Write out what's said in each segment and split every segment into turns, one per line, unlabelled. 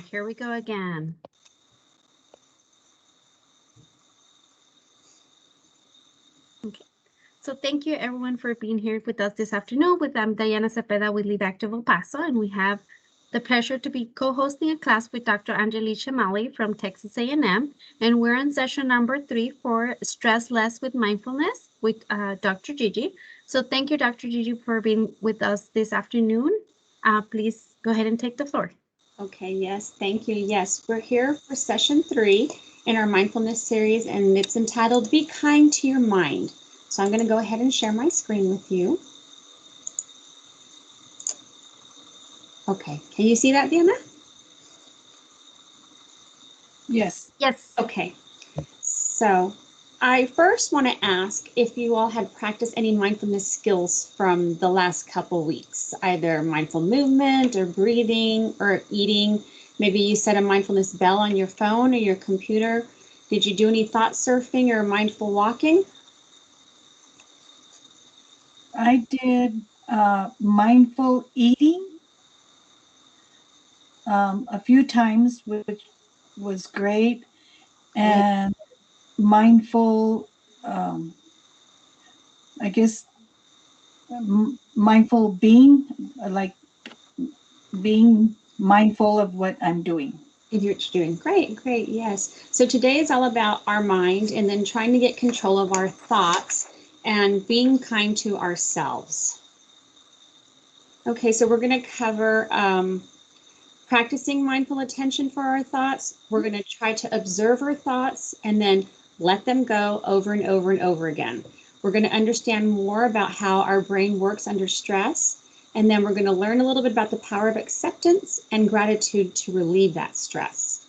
Here we go again. Okay. So thank you everyone for being here with us this afternoon. I'm Diana Cepeda with Lead Active El Paso, and we have the pleasure to be co-hosting a class with Dr. Gigi Shamaley from Texas A&M, and we're on session number 3 for Stress Less with Mindfulness with Dr. Gigi. So thank you, Dr. Gigi, for being with us this afternoon. Please go ahead and take the floor.
Okay, yes, thank you. Yes, we're here for session 3 in our mindfulness series, and it's entitled Be Kind to Your Mind. So I'm going to go ahead and share my screen with you. Okay, can you see that, Diana?
Yes.
Yes.
Okay, so I first want to ask if you all had practiced any mindfulness skills from the last couple weeks, either mindful movement or breathing or eating. Maybe you set a mindfulness bell on your phone or your computer. Did you do any thought surfing or mindful walking?
I did mindful eating a few times, which was great, and mindful, I guess, mindful being, like being mindful of what I'm doing.
You're doing great, great, yes. So today is all about our mind and then trying to get control of our thoughts and being kind to ourselves. Okay, so we're going to cover practicing mindful attention for our thoughts. We're going to try to observe our thoughts and then let them go over and over and over again. We're going to understand more about how our brain works under stress. And then we're going to learn a little bit about the power of acceptance and gratitude to relieve that stress.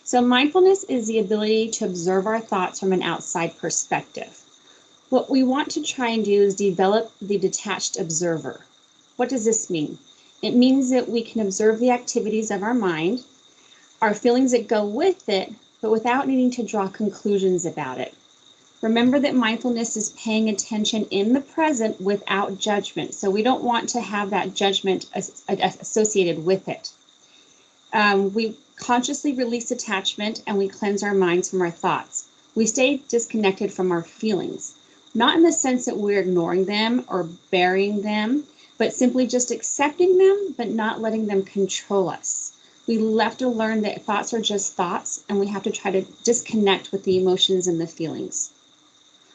So mindfulness is the ability to observe our thoughts from an outside perspective. What we want to try and do is develop the detached observer. What does this mean? It means that we can observe the activities of our mind, our feelings that go with it, but without needing to draw conclusions about it. Remember that mindfulness is paying attention in the present without judgment. So we don't want to have that judgment associated with it. We consciously release attachment and we cleanse our minds from our thoughts. We stay disconnected from our feelings, not in the sense that we're ignoring them or burying them, but simply just accepting them, but not letting them control us. We have to learn that thoughts are just thoughts, and we have to try to disconnect with the emotions and the feelings.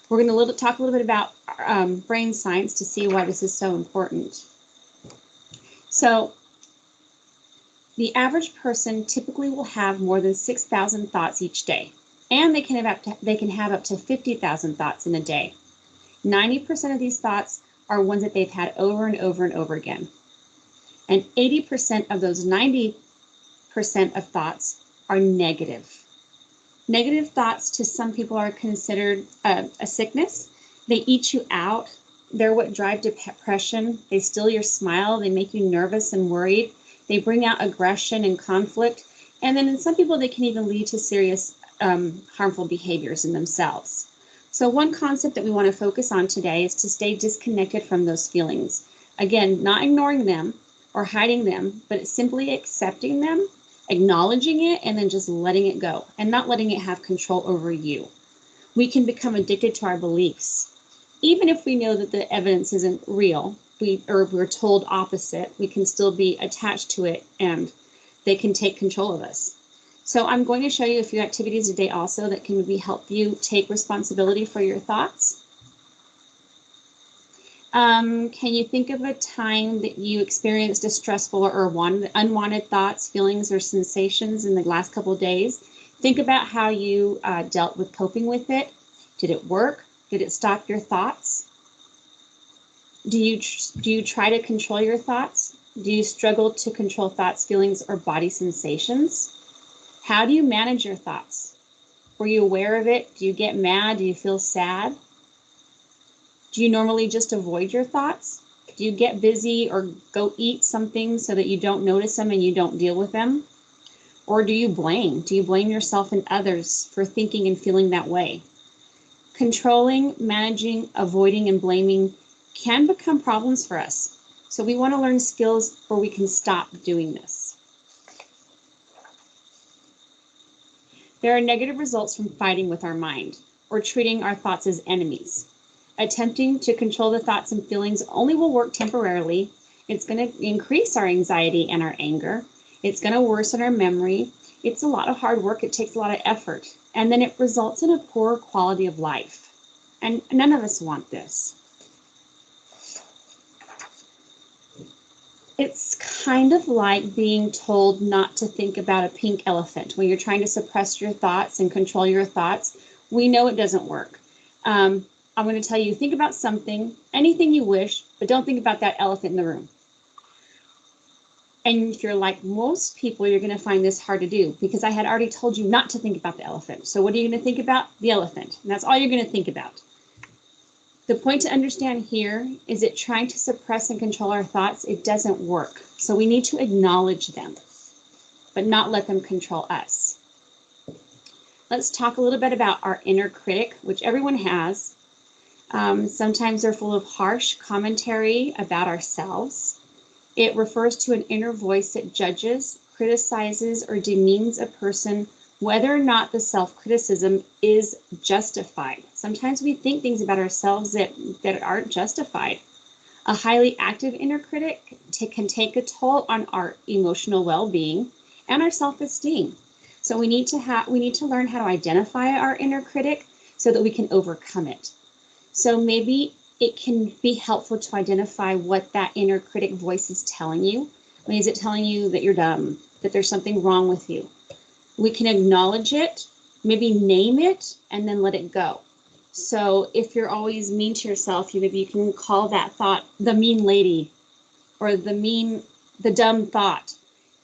We're going to talk a little bit about brain science to see why this is so important. So the average person typically will have more than 6,000 thoughts each day, and they can have up to 50,000 thoughts in a day. 90% of these thoughts are ones that they've had over and over and over again. And 80% of those 90% of thoughts are negative. Negative thoughts to some people are considered a sickness. They eat you out. They're what drive depression. They steal your smile. They make you nervous and worried. They bring out aggression and conflict. And then in some people, they can even lead to serious harmful behaviors in themselves. So one concept that we want to focus on today is to stay disconnected from those feelings. Again, not ignoring them or hiding them, but simply accepting them, acknowledging it, and then just letting it go and not letting it have control over you. We can become addicted to our beliefs. Even if we know that the evidence isn't real, we're told opposite, we can still be attached to it and they can take control of us. So I'm going to show you a few activities today also that can maybe help you take responsibility for your thoughts. Can you think of a time that you experienced a stressful or unwanted thoughts, feelings, or sensations in the last couple of days? Think about how you dealt with coping with it. Did it work? Did it stop your thoughts? Do you try to control your thoughts? Do you struggle to control thoughts, feelings, or body sensations? How do you manage your thoughts? Were you aware of it? Do you get mad? Do you feel sad? Do you normally just avoid your thoughts? Do you get busy or go eat something so that you don't notice them and you don't deal with them? Or do you blame? Do you blame yourself and others for thinking and feeling that way? Controlling, managing, avoiding, and blaming can become problems for us. So we want to learn skills where we can stop doing this. There are negative results from fighting with our mind or treating our thoughts as enemies. Attempting to control the thoughts and feelings only will work temporarily. It's going to increase our anxiety and our anger. It's going to worsen our memory. It's a lot of hard work. It takes a lot of effort. And then it results in a poor quality of life. And none of us want this. It's kind of like being told not to think about a pink elephant when you're trying to suppress your thoughts and control your thoughts. We know it doesn't work. I'm going to tell you, think about something, anything you wish, but don't think about that elephant in the room. And if you're like most people, you're going to find this hard to do because I had already told you not to think about the elephant. So what are you going to think about? The elephant. And that's all you're going to think about. The point to understand here is that trying to suppress and control our thoughts, it doesn't work. So we need to acknowledge them, but not let them control us. Let's talk a little bit about our inner critic, which everyone has. Sometimes they're full of harsh commentary about ourselves. It refers to an inner voice that judges, criticizes, or demeans a person, whether or not the self-criticism is justified. Sometimes we think things about ourselves that aren't justified. A highly active inner critic can take a toll on our emotional well-being and our self-esteem. So we need to learn how to identify our inner critic so that we can overcome it. So maybe it can be helpful to identify what that inner critic voice is telling you. I mean, is it telling you that you're dumb, that there's something wrong with you? We can acknowledge it, maybe name it, and then let it go. So if you're always mean to yourself, maybe you can call that thought the mean lady or the dumb thought.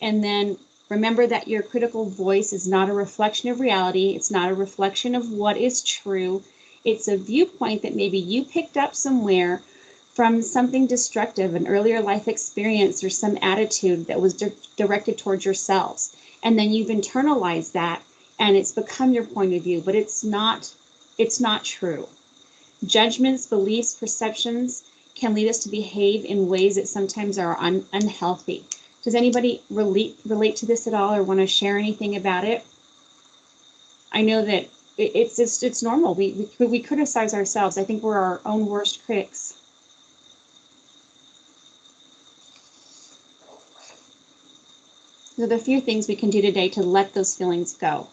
And then remember that your critical voice is not a reflection of reality. It's not a reflection of what is true. It's a viewpoint that maybe you picked up somewhere from something destructive, an earlier life experience or some attitude that was directed towards yourselves. And then you've internalized that and it's become your point of view, but it's not true. Judgments, beliefs, perceptions can lead us to behave in ways that sometimes are unhealthy. Does anybody relate to this at all or want to share anything about it? I know that it's normal. We criticize ourselves. I think we're our own worst critics. So there are a few things we can do today to let those feelings go.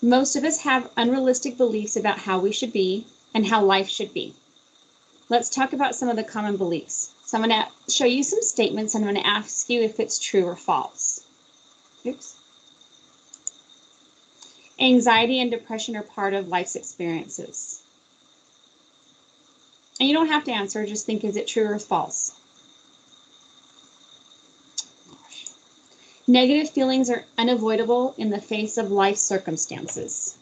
Most of us have unrealistic beliefs about how we should be and how life should be. Let's talk about some of the common beliefs. So I'm going to show you some statements and I'm going to ask you if it's true or false. Oops. Anxiety and depression are part of life's experiences. And you don't have to answer, just think, is it true or false? Negative feelings are unavoidable in the face of life circumstances.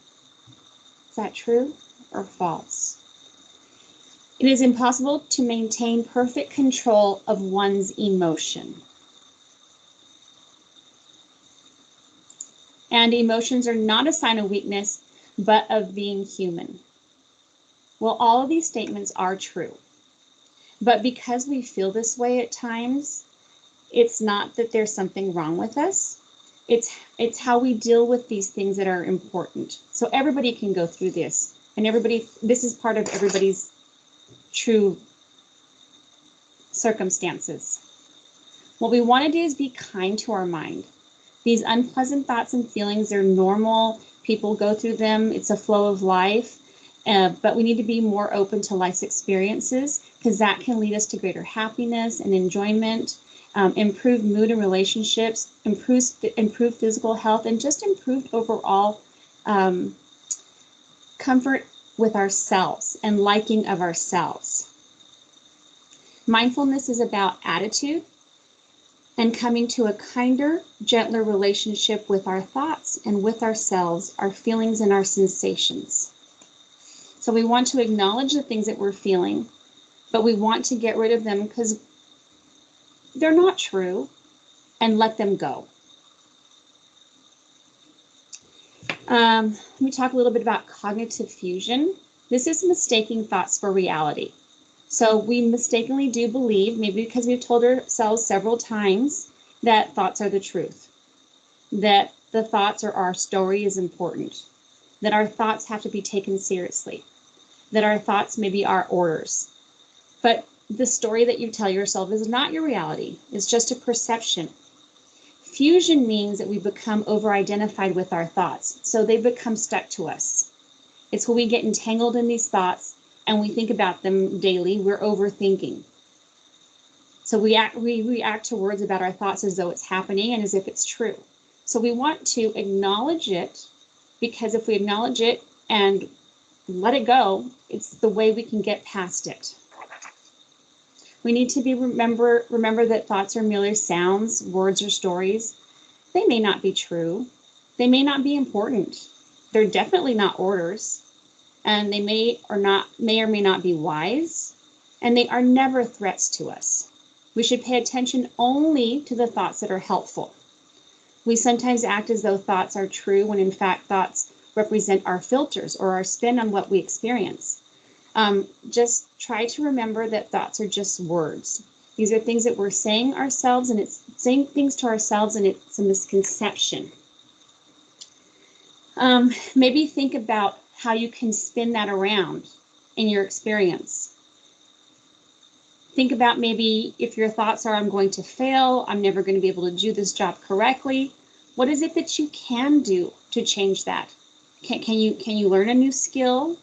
Is that true or false? It is impossible to maintain perfect control of one's emotion. And emotions are not a sign of weakness, but of being human. Well, all of these statements are true. But because we feel this way at times, it's not that there's something wrong with us. It's how we deal with these things that are important. So everybody can go through this. And this is part of everybody's true circumstances. What we want to do is be kind to our mind. These unpleasant thoughts and feelings are normal. People go through them. It's a flow of life. But we need to be more open to life's experiences because that can lead us to greater happiness and enjoyment, improved mood and relationships, improved physical health, and just improved overall comfort with ourselves and liking of ourselves. Mindfulness is about attitude and coming to a kinder, gentler relationship with our thoughts and with ourselves, our feelings and our sensations. So we want to acknowledge the things that we're feeling, but we want to get rid of them because they're not true and let them go. Let me talk a little bit about cognitive fusion. This is mistaking thoughts for reality. So we mistakenly do believe, maybe because we've told ourselves several times, that thoughts are the truth, that the thoughts or our story is important, that our thoughts have to be taken seriously, that our thoughts maybe are orders. But the story that you tell yourself is not your reality. It's just a perception. Fusion means that we become over-identified with our thoughts, so they become stuck to us. It's when we get entangled in these thoughts and we think about them daily, we're overthinking. So we react to words about our thoughts as though it's happening and as if it's true. So we want to acknowledge it, because if we acknowledge it and let it go, it's the way we can get past it. We need to remember that thoughts are merely sounds, words, or stories. They may not be true. They may not be important. They're definitely not orders. And they may or may not be wise. And they are never threats to us. We should pay attention only to the thoughts that are helpful. We sometimes act as though thoughts are true when in fact thoughts represent our filters or our spin on what we experience. Just try to remember that thoughts are just words. These are things that we're saying ourselves, and it's saying things to ourselves, and it's a misconception. Maybe think about how you can spin that around in your experience. Think about maybe if your thoughts are, I'm going to fail, I'm never going to be able to do this job correctly. What is it that you can do to change that? Can you learn a new skill?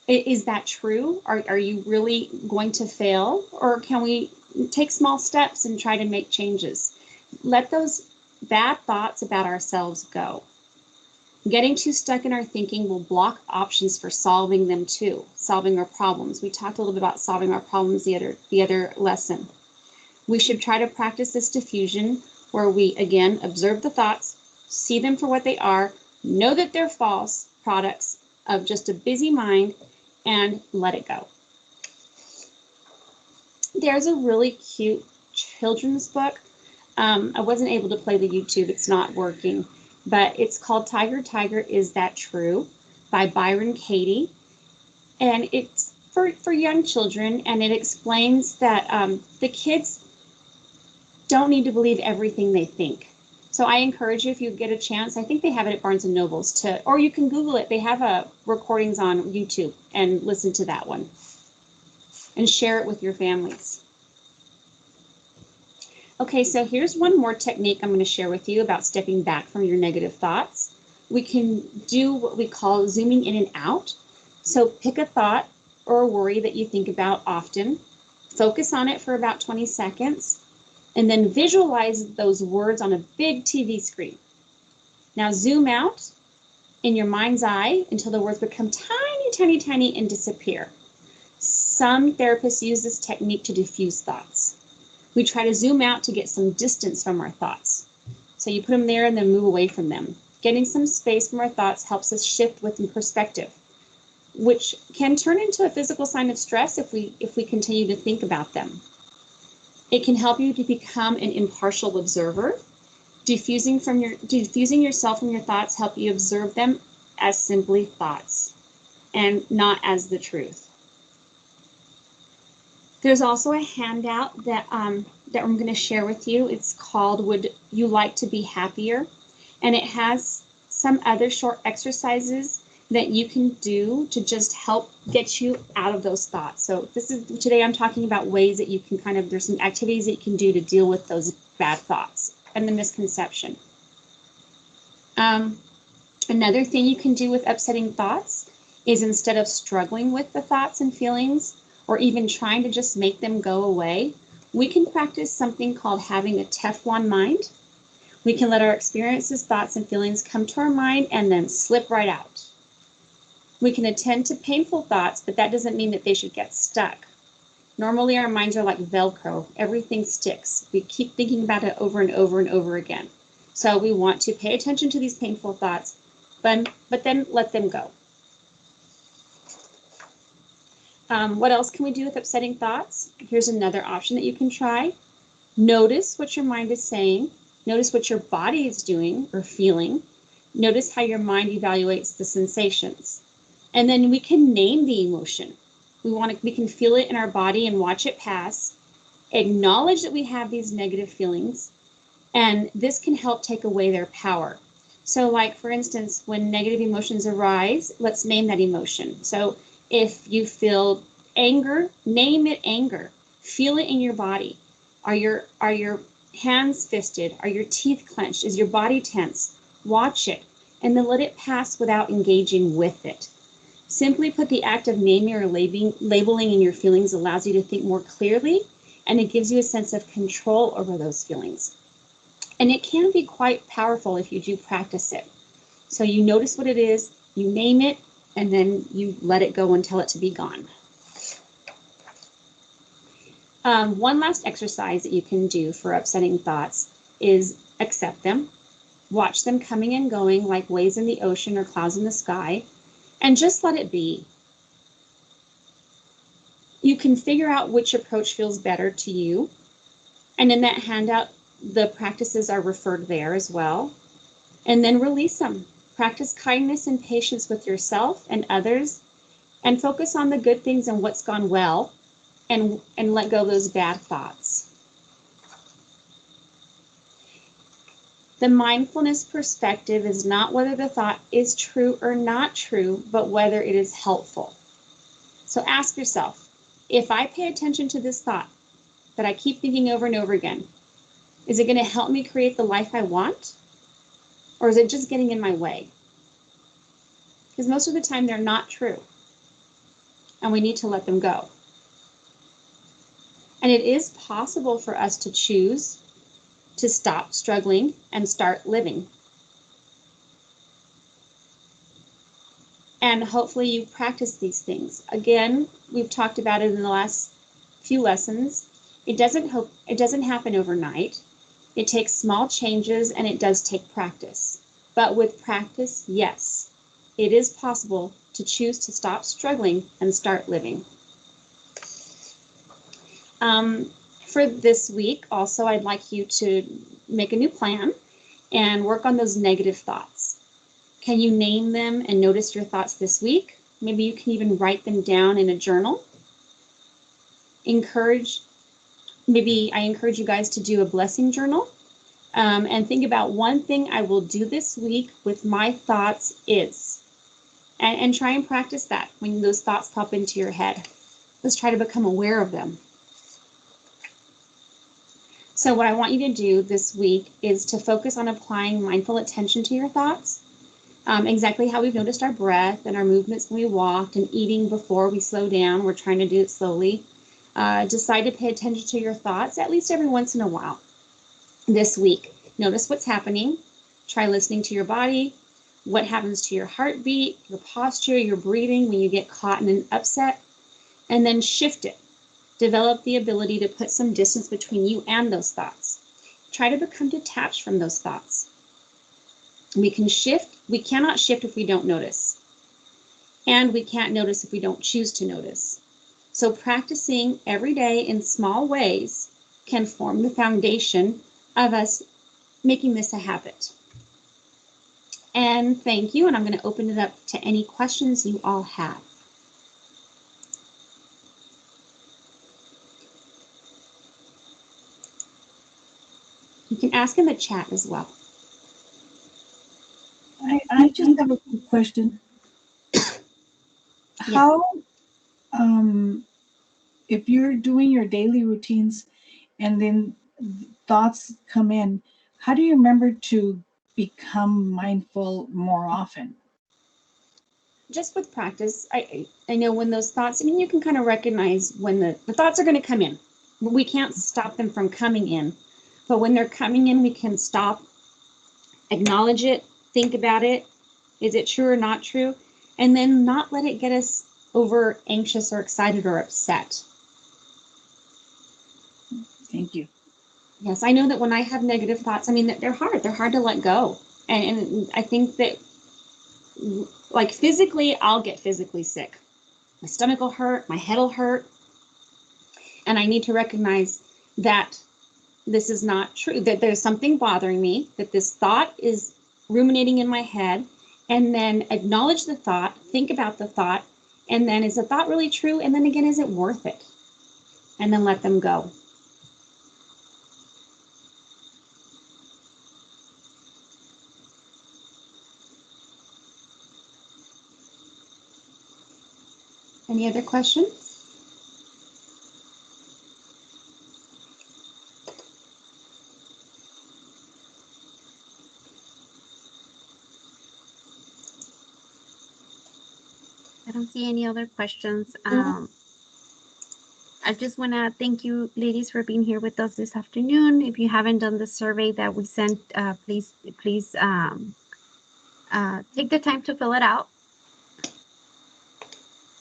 Is that true? Are you really going to fail? Or can we take small steps and try to make changes? Let those bad thoughts about ourselves go. Getting too stuck in our thinking will block options for solving them too, solving our problems. We talked a little bit about solving our problems the other lesson. We should try to practice this diffusion where we, again, observe the thoughts, see them for what they are, know that they're false products of just a busy mind, and let it go. There's a really cute children's book. I wasn't able to play the YouTube, it's not working, but it's called Tiger, Tiger, Is That True? By Byron Katie. And it's for young children, and it explains that the kids don't need to believe everything they think. So I encourage you, if you get a chance, I think they have it at Barnes & Nobles, or you can Google it. They have recordings on YouTube, and listen to that one and share it with your families. Okay, so here's one more technique I'm going to share with you about stepping back from your negative thoughts. We can do what we call zooming in and out. So pick a thought or a worry that you think about often, focus on it for about 20 seconds, and then visualize those words on a big TV screen. Now zoom out in your mind's eye until the words become tiny, tiny, tiny and disappear. Some therapists use this technique to diffuse thoughts. We try to zoom out to get some distance from our thoughts. So you put them there and then move away from them. Getting some space from our thoughts helps us shift with perspective, which can turn into a physical sign of stress if we continue to think about them. It can help you to become an impartial observer. Diffusing yourself from your thoughts help you observe them as simply thoughts and not as the truth. There's also a handout that I'm going to share with you. It's called Would You Like to Be Happier? And it has some other short exercises that you can do to just help get you out of those thoughts. So today I'm talking about ways that you can there's some activities that you can do to deal with those bad thoughts and the misconception. Another thing you can do with upsetting thoughts is, instead of struggling with the thoughts and feelings, or even trying to just make them go away, we can practice something called having a Teflon mind. We can let our experiences, thoughts, and feelings come to our mind and then slip right out. We can attend to painful thoughts, but that doesn't mean that they should get stuck. Normally, our minds are like Velcro. Everything sticks. We keep thinking about it over and over and over again. So we want to pay attention to these painful thoughts, but then let them go. What else can we do with upsetting thoughts? Here's another option that you can try. Notice what your mind is saying. Notice what your body is doing or feeling. Notice how your mind evaluates the sensations. And then we can name the emotion. We can feel it in our body and watch it pass, acknowledge that we have these negative feelings, and this can help take away their power. So like, for instance, when negative emotions arise, let's name that emotion. So if you feel anger, name it anger. Feel it in your body. Are your hands fisted? Are your teeth clenched? Is your body tense? Watch it, and then let it pass without engaging with it. Simply put, the act of naming or labeling in your feelings allows you to think more clearly, and it gives you a sense of control over those feelings. And it can be quite powerful if you do practice it. So you notice what it is, you name it, and then you let it go and tell it to be gone. One last exercise that you can do for upsetting thoughts is accept them, watch them coming and going like waves in the ocean or clouds in the sky, and just let it be. You can figure out which approach feels better to you. And in that handout, the practices are referred there as well. And then release them. Practice kindness and patience with yourself and others, and focus on the good things and what's gone well, and let go of those bad thoughts. The mindfulness perspective is not whether the thought is true or not true, but whether it is helpful. So ask yourself, if I pay attention to this thought that I keep thinking over and over again, is it going to help me create the life I want? Or is it just getting in my way? Because most of the time they're not true, and we need to let them go. And it is possible for us to choose to stop struggling and start living. And hopefully you practice these things. Again, we've talked about it in the last few lessons. It doesn't happen overnight. It takes small changes, and it does take practice. But with practice, yes, it is possible to choose to stop struggling and start living. For this week, also, I'd like you to make a new plan and work on those negative thoughts. Can you name them and notice your thoughts this week? Maybe you can even write them down in a journal. Maybe I encourage you guys to do a blessing journal, and think about one thing I will do this week with my thoughts is, and try and practice that when those thoughts pop into your head. Let's try to become aware of them. So what I want you to do this week is to focus on applying mindful attention to your thoughts, exactly how we've noticed our breath and our movements when we walked and eating before we slow down. We're trying to do it slowly. Decide to pay attention to your thoughts at least every once in a while this week. Notice what's happening. Try listening to your body, what happens to your heartbeat, your posture, your breathing when you get caught in an upset, and then shift it. Develop the ability to put some distance between you and those thoughts. Try to become detached from those thoughts. We cannot shift if we don't notice. And we can't notice if we don't choose to notice. So practicing every day in small ways can form the foundation of us making this a habit. And thank you, and I'm going to open it up to any questions you all have. You can ask in the chat as well.
I just have a quick question. How, if you're doing your daily routines and then thoughts come in, how do you remember to become mindful more often?
Just with practice, I know when those thoughts, you can kind of recognize when the thoughts are going to come in. We can't stop them from coming in, but when they're coming in, we can stop, acknowledge it, think about it. Is it true or not true? And then not let it get us over anxious or excited or upset.
Thank you.
Yes, I know that when I have negative thoughts, they're hard. They're hard to let go. And I think that, like, physically, I'll get physically sick. My stomach will hurt, my head will hurt. And I need to recognize that this is not true, that there's something bothering me, that this thought is ruminating in my head, and then acknowledge the thought, think about the thought, And then, is the thought really true? And then again, is it worth it? And then let them go. Any other questions?
I don't see any other questions. I just want to thank you, ladies, for being here with us this afternoon. If you haven't done the survey that we sent, please take the time to fill it out.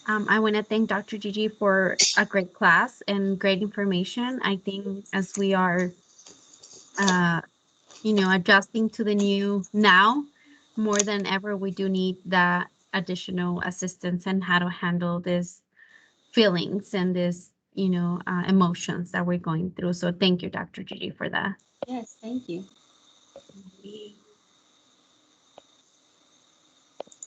I want to thank Dr. Gigi for a great class and great information. I think as we are, adjusting to the new now, more than ever, we do need that additional assistance and how to handle this feelings and this, emotions that we're going through. So thank you, Dr. Gigi, for that.
Yes, thank you.